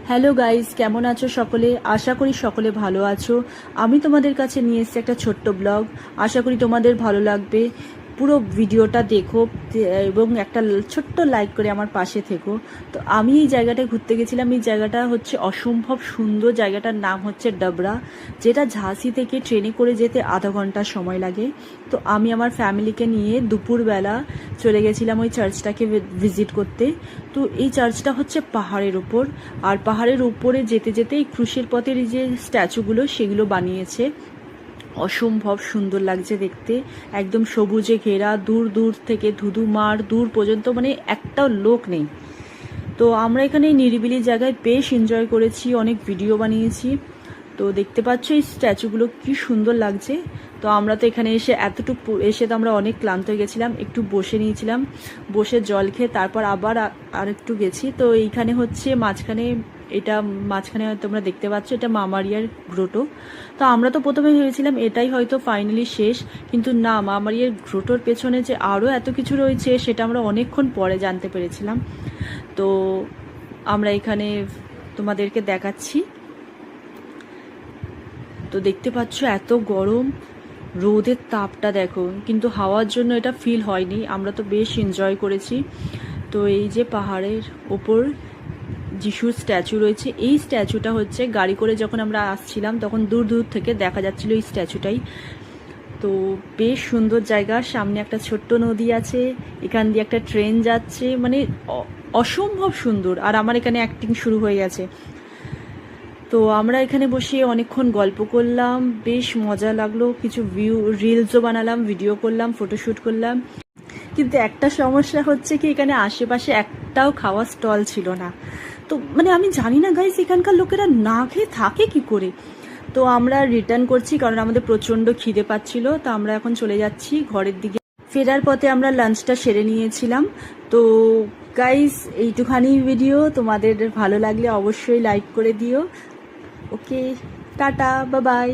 Hello guys, কেমন আছো সকলে? আশা করি সকলে ভালো আছো। আমি তোমাদের কাছে নিয়ে এসেছি একটা ছোট্ট ব্লগ। আশা করি তোমাদের ভালো লাগবে। পুরো ভিডিওটা দেখো এবং একটা ছোট্ট লাইক করে আমার পাশে থেকো। তো আমি এই জায়গাটায় ঘুরতে গেছিলাম। এই জায়গাটা হচ্ছে অসম্ভব সুন্দর। জায়গাটার নাম হচ্ছে ডাবরা, যেটা ঝাঁসি থেকে ট্রেনে করে যেতে আধা ঘন্টা সময় লাগে। তো আমি আমার ফ্যামিলিকে নিয়ে দুপুরবেলা চলে গেছিলাম ওই চার্চটাকে ভিজিট করতে। তো এই চার্চটা হচ্ছে পাহাড়ের উপর, আর পাহাড়ের উপরে যেতে যেতে এই ক্রুশের পথের যে স্ট্যাচুগুলো সেগুলো বানিয়েছে। অসম্ভব সুন্দর লাগছে দেখতে, একদম সবুজে ঘেরা, দূর দূর থেকে ধুধুমার দূর পর্যন্ত, মানে একটাও লোক নেই। তো আমরা এখানে নিরিবিলি জায়গায় বেশ এনজয় করেছি, অনেক ভিডিও বানিয়েছি। তো দেখতে পাচ্ছ এই স্ট্যাচুগুলো কি সুন্দর লাগছে। তো আমরা তো এখানে এসে এতটুকু এসে তো আমরা অনেক ক্লান্ত হয়ে গেছিলাম, একটু বসে নিয়েছিলাম, বসে জল খেয়ে তারপর আবার আর একটু গেছি। তো এইখানে হচ্ছে মাঝখানে তোমরা দেখতে পাচ্ছ এটা মামারিয়ার গ্রোটো। তো আমরা তো প্রথমে ভেবেছিলাম এটাই হয়তো ফাইনালি শেষ, কিন্তু না, মামারিয়ার গ্রোটোর পেছনে যে আরও এত কিছু রয়েছে সেটা আমরা অনেকক্ষণ পরে জানতে পেরেছিলাম। তো আমরা এখানে তোমাদেরকে দেখাচ্ছি। তো দেখতে পাচ্ছ এত গরম, রোদের তাপটা দেখো, কিন্তু হাওয়ার জন্য এটা ফিল হয়নি। আমরা তো বেশ এনজয় করেছি। তো এই যে পাহাড়ের ওপর যিশুর স্ট্যাচু রয়েছে, এই স্ট্যাচুটা হচ্ছে গাড়ি করে যখন আমরা আসছিলাম তখন দূর দূর থেকে দেখা যাচ্ছিল এই স্ট্যাচুটাই। তো বেশ সুন্দর জায়গা, সামনে একটা ছোট্ট নদী আছে, এখান দিয়ে একটা ট্রেন যাচ্ছে, মানে অসম্ভব সুন্দর। আর আমার এখানে অ্যাক্টিং শুরু হয়ে গেছে। তো আমরা এখানে বসে অনেকক্ষণ গল্প করলাম, বেশ মজা লাগলো, কিছু রিলসও বানালাম, ভিডিও করলাম, ফটোশ্যুট করলাম। কিন্তু একটা সমস্যা হচ্ছে কি, এখানে আশেপাশে একটাও খাওয়ার স্টল ছিল না। তো মানে আমি জানি না গাইস, এখানকার লোকেরা না খেয়ে থাকে কি করে। তো আমরা রিটার্ন করছি কারণ আমাদের প্রচণ্ড খিদে পাচ্ছিল। তো আমরা এখন চলে যাচ্ছি ঘরের দিকে। ফেরার পথে আমরা লাঞ্চটা সেরে নিয়েছিলাম। তো গাইস, এইটুখানি ভিডিও, তোমাদের ভালো লাগলে অবশ্যই লাইক করে দিও। ওকে, টাটা, বাই বাই।